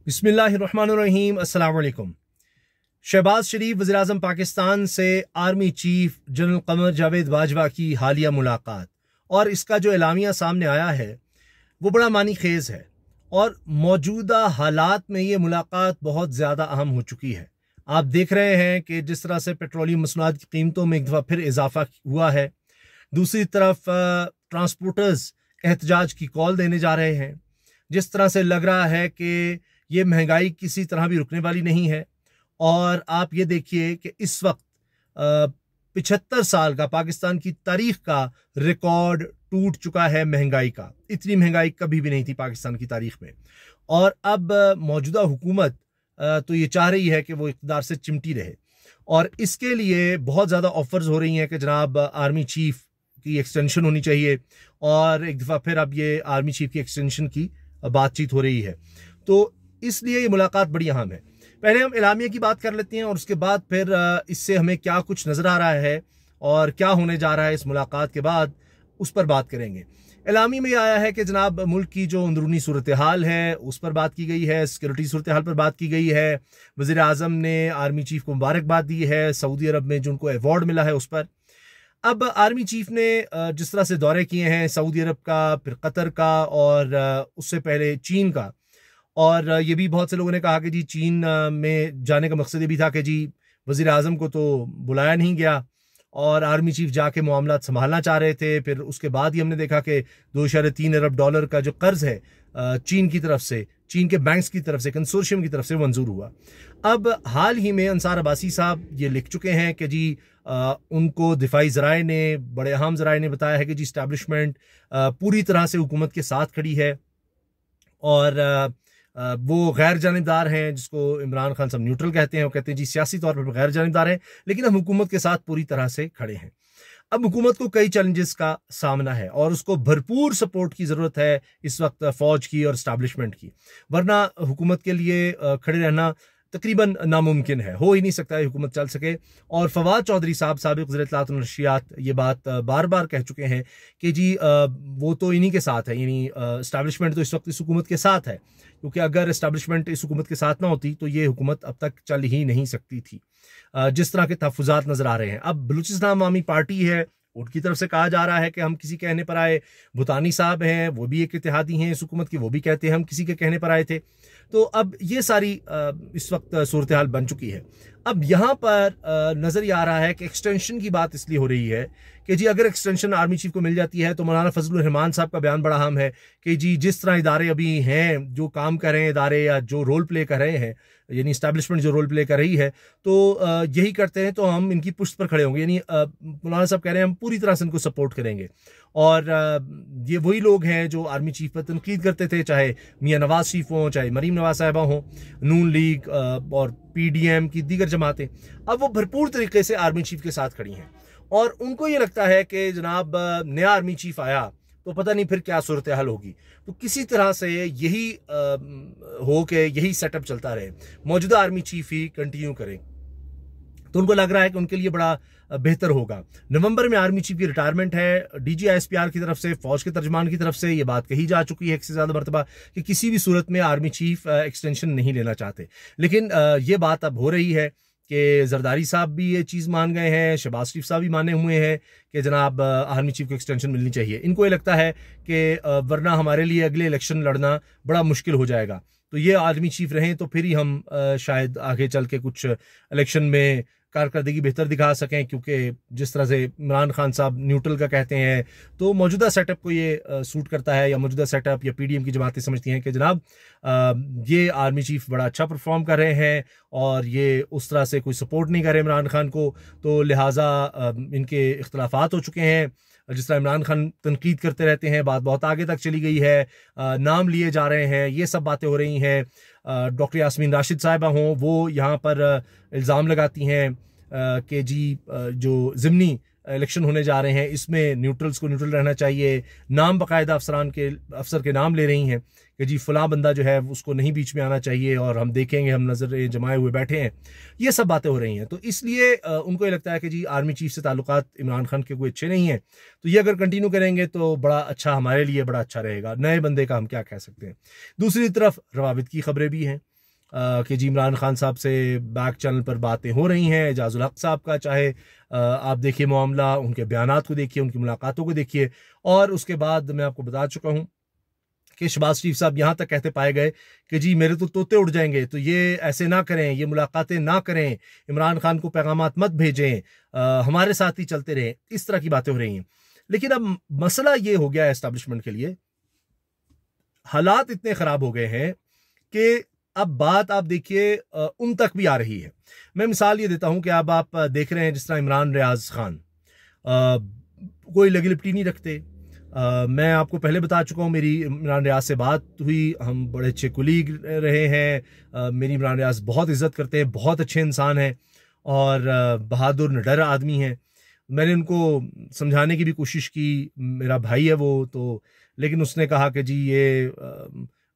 बिस्मिल्लाहिर्रहमानिर्रहीम, अस्सलाम वालेकुम। शहबाज शरीफ वज़ीर-ए-आज़म पाकिस्तान से army chief general Qamar Javed Bajwa की हालिया मुलाकात और इसका जो एलामिया सामने आया है वो बड़ा मानी खेज़ है और मौजूदा हालात में ये मुलाकात बहुत ज़्यादा अहम हो चुकी है। आप देख रहे हैं कि जिस तरह से पेट्रोलियम मसनूआत की कीमतों में एक दफ़ा फिर इजाफा हुआ है, दूसरी तरफ ट्रांसपोर्टर्स एहतजाज की कॉल देने जा रहे हैं। जिस तरह से लग रहा है कि ये महंगाई किसी तरह भी रुकने वाली नहीं है और आप ये देखिए कि इस वक्त 75 साल का पाकिस्तान की तारीख का रिकॉर्ड टूट चुका है महंगाई का। इतनी महंगाई कभी भी नहीं थी पाकिस्तान की तारीख में और अब मौजूदा हुकूमत तो ये चाह रही है कि वो इक़्तिदार से चिमटी रहे और इसके लिए बहुत ज़्यादा ऑफर्स हो रही हैं कि जनाब आर्मी चीफ की एक्सटेंशन होनी चाहिए और एक दफ़ा फिर अब ये आर्मी चीफ की एक्सटेंशन की बातचीत हो रही है। तो इसलिए ये मुलाकात बड़ी अहम है। पहले हम एलामिया की बात कर लेते हैं और उसके बाद फिर इससे हमें क्या कुछ नज़र आ रहा है और क्या होने जा रहा है इस मुलाकात के बाद, उस पर बात करेंगे। एलामी में आया है कि जनाब मुल्क की जो अंदरूनी सूरत हाल है उस पर बात की गई है, सिक्योरिटी सूरत हाल पर बात की गई है। वज़ीर आज़म ने आर्मी चीफ को मुबारकबाद दी है सऊदी अरब में जो उनको अवार्ड मिला है उस पर। अब आर्मी चीफ ने जिस तरह से दौरे किए हैं सऊदी अरब का, फिर कतर का और उससे पहले चीन का, और ये भी बहुत से लोगों ने कहा कि जी चीन में जाने का मकसद ये भी था कि जी वज़ीर आज़म को तो बुलाया नहीं गया और आर्मी चीफ जाके मामला संभालना चाह रहे थे। फिर उसके बाद ही हमने देखा कि 2.3 अरब डॉलर का जो कर्ज है चीन की तरफ से, चीन के बैंक्स की तरफ से, कंसोर्शियम की तरफ से मंजूर हुआ। अब हाल ही में अंसार अब्बासी साहब ये लिख चुके हैं कि जी उनको दिफाई ज़राए ने, बड़े अहम ज़राए ने बताया है कि जी इस्टेब्लिशमेंट पूरी तरह से हुकूमत के साथ खड़ी है और वो गैर जानिबदार हैं, जिसको इमरान खान साहब न्यूट्रल कहते हैं। वो कहते हैं जी सियासी तौर पर गैर जानिबदार हैं लेकिन हम हुकूमत के साथ पूरी तरह से खड़े हैं। अब हुकूमत को कई चैलेंजेस का सामना है और उसको भरपूर सपोर्ट की ज़रूरत है इस वक्त फ़ौज की और इस्टेब्लिशमेंट की, वरना हुकूमत के लिए खड़े रहना तकरीबन नामुमकिन है, हो ही नहीं सकता है हुकूमत चल सके। और फवाद चौधरी साहब साबिक़ वज़ीर इत्तलात व नशरियात ये बात बार बार कह चुके हैं कि जी वो तो इन्हीं के साथ है, यानी इस्टेब्लिशमेंट तो इस वक्त इस हुकूमत के साथ है, क्योंकि अगर इस्टेब्लिशमेंट इस हुकूमत के साथ ना होती तो ये हुकूमत अब तक चल ही नहीं सकती थी। जिस तरह के तहफ़्फ़ुज़ात नज़र आ रहे हैं, अब बलूचिस्तान अवामी पार्टी है, उनकी तरफ से कहा जा रहा है कि हम किसी कहने पर आए। भूटानी साहब हैं, वो भी एक इत्तेहादी हैं इस हुकूमत के, वो भी कहते हैं हम किसी के कहने पर आए थे। तो अब ये सारी इस वक्त सूरत हाल बन चुकी है। अब यहाँ पर नज़र ये आ रहा है कि एक्सटेंशन की बात इसलिए हो रही है कि जी अगर एक्सटेंशन आर्मी चीफ को मिल जाती है तो मौलाना फजलुर रहमान साहब का बयान बड़ा अहम है कि जी जिस तरह इदारे अभी हैं, जो काम कर रहे हैं इदारे या जो रोल प्ले कर रहे हैं, यानी इस्टेब्लिशमेंट जो रोल प्ले कर रही है, तो यही करते हैं तो हम इनकी पुश्त पर खड़े होंगे। यानी मौलाना साहब कह रहे हैं हम पूरी तरह से इनको सपोर्ट करेंगे। और ये वही लोग हैं जो आर्मी चीफ पर तनकीद करते थे, चाहे मियाँ नवाज शरीफ हों, चाहे मरीम नवाज साहिबा हों, नून लीग और PDM की दीगर जमातें, अब वो भरपूर तरीके से आर्मी चीफ के साथ खड़ी हैं और उनको ये लगता है कि जनाब नया आर्मी चीफ आया तो पता नहीं फिर क्या सूरत हाल होगी। तो किसी तरह से यही हो के यही सेटअप चलता रहे, मौजूदा आर्मी चीफ ही कंटिन्यू करें, तो उनको लग रहा है कि उनके लिए बड़ा बेहतर होगा। नवंबर में आर्मी चीफ की रिटायरमेंट है। DG ISPR की तरफ से, फौज के तर्जमान की तरफ से ये बात कही जा चुकी है एक से ज़्यादा मरतबा कि किसी भी सूरत में आर्मी चीफ एक्सटेंशन नहीं लेना चाहते, लेकिन ये बात अब हो रही है कि जरदारी साहब भी ये चीज़ मान गए हैं, शहबाज शरीफ साहब भी माने हुए हैं कि जनाब आर्मी चीफ को एक्सटेंशन मिलनी चाहिए। इनको ये लगता है कि वरना हमारे लिए अगले इलेक्शन लड़ना बड़ा मुश्किल हो जाएगा, तो ये आर्मी चीफ रहें तो फिर ही हम शायद आगे चल के कुछ इलेक्शन में कारकर्दगी बेहतर दिखा सकें, क्योंकि जिस तरह से इमरान खान साहब न्यूट्रल का कहते हैं तो मौजूदा सेटअप को ये सूट करता है, या मौजूदा सेटअप या PDM की जमातें समझती हैं कि जनाब ये आर्मी चीफ बड़ा अच्छा परफॉर्म कर रहे हैं और ये उस तरह से कोई सपोर्ट नहीं कर रहे इमरान खान को, तो लिहाजा इनके इख्तलाफात हो चुके हैं। जिस तरह इमरान खान तनकीद करते रहते हैं, बात बहुत आगे तक चली गई है, नाम लिए जा रहे हैं, ये सब बातें हो रही हैं। डॉक्टर यास्मीन राशिद साहिबा हों, वो यहाँ पर इल्ज़ाम लगाती हैं कि जी जो ज़िमनी इलेक्शन होने जा रहे हैं इसमें न्यूट्रल्स को न्यूट्रल रहना चाहिए, नाम बाकायदा अफसर के नाम ले रही हैं कि जी फलां बंदा जो है उसको नहीं बीच में आना चाहिए और हम देखेंगे, हम नजर जमाए हुए बैठे हैं। ये सब बातें हो रही हैं, तो इसलिए उनको ये लगता है कि जी आर्मी चीफ से ताल्लुकात इमरान खान के कोई अच्छे नहीं हैं, तो ये अगर कंटिन्यू करेंगे तो बड़ा अच्छा, हमारे लिए बड़ा अच्छा रहेगा। नए बंदे का हम क्या कह सकते हैं। दूसरी तरफ रवाबित की खबरें भी हैं कि जी इमरान खान साहब से बैक चैनल पर बातें हो रही हैं, एजाजुल हक साहब का चाहे आप देखिए मामला, उनके बयानात को देखिए, उनकी मुलाकातों को देखिए, और उसके बाद मैं आपको बता चुका हूँ कि शहबाज शरीफ साहब यहाँ तक कहते पाए गए कि जी मेरे तो तोते उड़ जाएंगे, तो ये ऐसे ना करें, ये मुलाकातें ना करें, इमरान खान को पैगामात मत भेजें, हमारे साथ ही चलते रहें, इस तरह की बातें हो रही हैं। लेकिन अब मसला ये हो गया है एस्टैब्लिशमेंट के लिए, हालात इतने खराब हो गए हैं कि अब बात आप देखिए उन तक भी आ रही है। मैं मिसाल ये देता हूं कि अब आप देख रहे हैं जिस तरह इमरान रियाज खान कोई लगी लिपटी नहीं रखते। मैं आपको पहले बता चुका हूं, मेरी इमरान रियाज से बात हुई, हम बड़े अच्छे कुलीग रहे हैं, मेरी इमरान रियाज बहुत इज्जत करते हैं, बहुत अच्छे इंसान हैं और बहादुर निडर आदमी हैं। मैंने उनको समझाने की भी कोशिश की, मेरा भाई है वो तो, लेकिन उसने कहा कि जी ये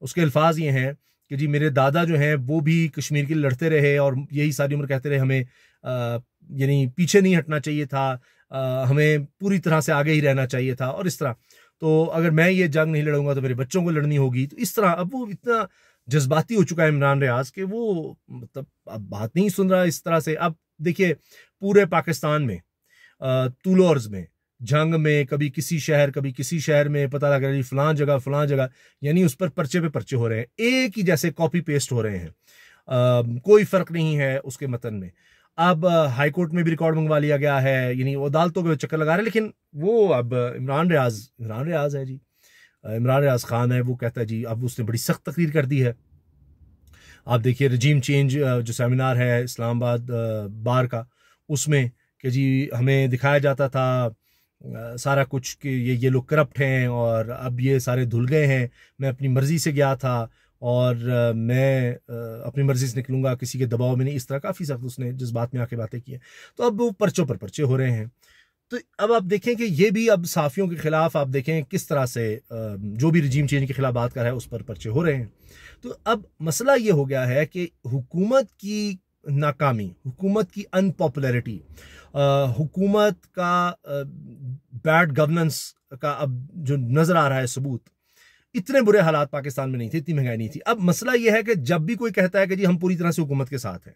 उसके अल्फाज ये हैं कि जी मेरे दादा जो हैं वो भी कश्मीर के लिए लड़ते रहे और यही सारी उम्र कहते रहे हमें यानी पीछे नहीं हटना चाहिए था, हमें पूरी तरह से आगे ही रहना चाहिए था, और इस तरह तो अगर मैं ये जंग नहीं लड़ूंगा तो मेरे बच्चों को लड़नी होगी। तो इस तरह अब वो इतना जज्बाती हो चुका है इमरान रियाज कि वो मतलब अब बात नहीं सुन रहा इस तरह से। अब देखिए पूरे पाकिस्तान में तूलोर्स में जंग में कभी किसी शहर में पता लग रहा है फलां जगह, यानी उस पर पर्चे पे पर्चे हो रहे हैं, एक ही जैसे कॉपी पेस्ट हो रहे हैं, कोई फर्क नहीं है उसके मतन में। अब हाईकोर्ट में भी रिकॉर्ड मंगवा लिया गया है, यानी वो अदालतों के चक्कर लगा रहे हैं, लेकिन वो अब इमरान रियाज है जी, इमरान रियाज खान है, वो कहता है जी अब उसने बड़ी सख्त तकरीर कर दी है। आप देखिए रजीम चेंज जो सेमिनार है इस्लामाबाद बार का, उसमें कि जी हमें दिखाया जाता था सारा कुछ कि ये लोग करप्ट हैं और अब ये सारे धुल गए हैं, मैं अपनी मर्जी से गया था और मैं अपनी मर्जी से निकलूंगा, किसी के दबाव में नहीं, इस तरह काफ़ी सख्त उसने जज्बात में आके बातें की हैं। तो अब वो पर्चों पर पर्चे हो रहे हैं। तो अब आप देखें कि ये भी अब साफियों के खिलाफ आप देखें किस तरह से जो भी रजीम चेंज के खिलाफ बात कर रहा है उस पर पर्चे हो रहे हैं। तो अब मसला ये हो गया है कि हुकूमत की नाकामी, हुकूमत की अनपॉपुलैरिटी, हुकूमत का बैड गवर्नेंस का अब जो नजर आ रहा है सबूत, इतने बुरे हालात पाकिस्तान में नहीं थे, इतनी महंगाई नहीं थी। अब मसला यह है कि जब भी कोई कहता है कि जी हम पूरी तरह से हुकूमत के साथ हैं,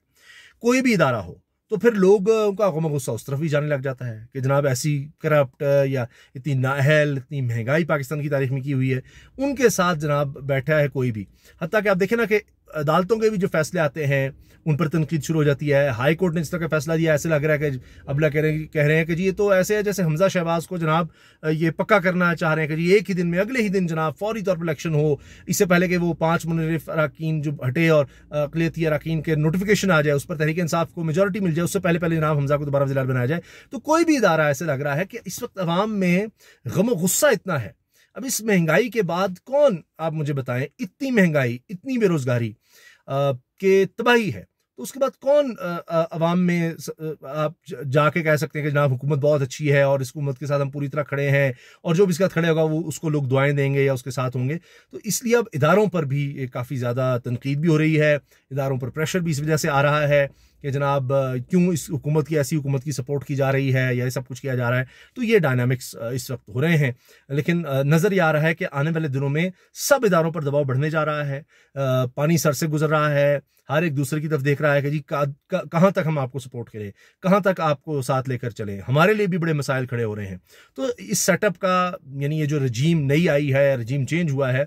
कोई भी इदारा हो, तो फिर लोग उनका गुस्सा उस तरफ भी जाने लग जाता है कि जनाब ऐसी करप्ट या इतनी नाअहल, इतनी महंगाई पाकिस्तान की तारीख में की हुई है, उनके साथ जनाब बैठा है कोई भी। हत्ता कि आप देखें ना कि अदालतों के भी जो फैसले आते हैं उन पर तनकीद शुरू हो जाती है। हाई कोर्ट ने जिस तरह का फैसला दिया, ऐसे लग रहा है कि अबला कह रहे हैं कि जी ये तो ऐसे है जैसे हमजा शहबाज को जनाब ये पक्का करना चाह रहे हैं कि जी एक ही दिन में, अगले ही दिन जनाब फौरी तौर पर इलेक्शन हो, इससे पहले कि वो 5 मुनरिफ अरकान जो हटे और अक़लियती अरकान के नोटिफिकेशन आ जाए, उस पर तहरीक इंसाफ को मेजोरिटी मिल जाए, उससे पहले जनाब हमजा को दोबारा वज़ीर बनाया जाए। तो कोई भी इदारा ऐसे लग रहा है कि इस वक्त अवाम में गम गुस्सा इतना है। अब इस महंगाई के बाद कौन, आप मुझे बताएं, इतनी महंगाई, इतनी बेरोजगारी के तबाही है, तो उसके बाद कौन अवाम में आप जाके कह सकते हैं कि जनाब हुकूमत बहुत अच्छी है और इस हुकूमत के साथ हम पूरी तरह खड़े हैं, और जो भी इसके साथ खड़े होगा वो उसको लोग दुआएं देंगे या उसके साथ होंगे। तो इसलिए अब इदारों पर भी काफ़ी ज़्यादा तनकीद भी हो रही है, इदारों पर प्रेशर भी इस वजह से आ रहा है कि जनाब क्यों इस हुकूमत की, ऐसी हुकूमत की सपोर्ट की जा रही है या ये सब कुछ किया जा रहा है। तो ये डायनामिक्स इस वक्त हो रहे हैं, लेकिन नज़र ये आ रहा है कि आने वाले दिनों में सब इदारों पर दबाव बढ़ने जा रहा है, पानी सर से गुजर रहा है, हर एक दूसरे की तरफ देख रहा है कि जी कहाँ तक हम आपको सपोर्ट करें, कहाँ तक आपको साथ लेकर चलें, हमारे लिए भी बड़े मसाइल खड़े हो रहे हैं। तो इस सेटअप का, यानी ये जो रजीम नई आई है, रजीम चेंज हुआ है,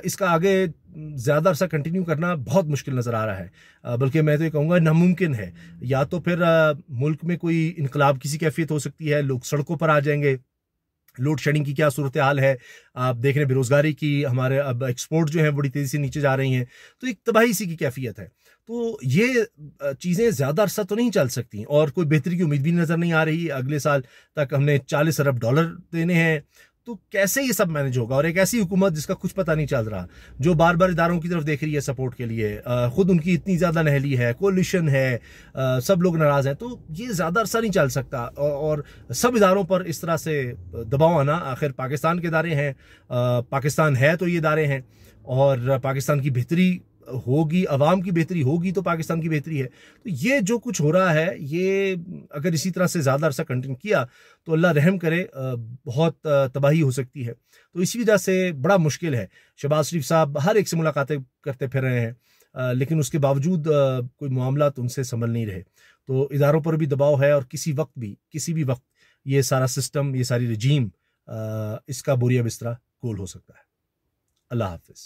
इसका आगे ज़्यादा अरसा कंटिन्यू करना बहुत मुश्किल नज़र आ रहा है, बल्कि मैं तो ये कहूँगा नामुमकिन है। या तो फिर मुल्क में कोई इनकलाब किसी कैफियत हो सकती है, लोग सड़कों पर आ जाएंगे, लोड शेडिंग की क्या सूरत हाल है, आप देख रहे हैं बेरोजगारी की, हमारे अब एक्सपोर्ट जो है बड़ी तेज़ी से नीचे जा रही हैं, तो एक तबाही सी की कैफियत है। तो ये चीज़ें ज़्यादा अरसा तो नहीं चल सकती और कोई बेहतरी की उम्मीद भी नज़र नहीं आ रही। अगले साल तक हमने 40 अरब डॉलर देने हैं, तो कैसे ये सब मैनेज होगा? और एक ऐसी हुकूमत जिसका कुछ पता नहीं चल रहा, जो बार बार इदारों की तरफ देख रही है सपोर्ट के लिए, खुद उनकी इतनी ज़्यादा नहली है, कोलिशन है, सब लोग नाराज़ हैं, तो ये ज़्यादा अरसा नहीं चल सकता। और सब इदारों पर इस तरह से दबाव आना, आखिर पाकिस्तान के इदारे हैं, पाकिस्तान है तो ये इदारे हैं, और पाकिस्तान की बेहतरी होगी, अवाम की बेहतरी होगी तो पाकिस्तान की बेहतरी है। तो ये जो कुछ हो रहा है, ये अगर इसी तरह से ज़्यादा अरसा कंटिन्यू किया तो अल्लाह रहम करे, बहुत तबाही हो सकती है। तो इसी वजह से बड़ा मुश्किल है। शहबाज शरीफ साहब हर एक से मुलाकातें करते फिर रहे हैं, लेकिन उसके बावजूद कोई मामला उनसे संभल नहीं रहे। तो इदारों पर भी दबाव है और किसी भी वक्त ये सारा सिस्टम, ये सारी रजीम, इसका बोरिया बिस्तरा गोल हो सकता है। अल्लाह हाफिज।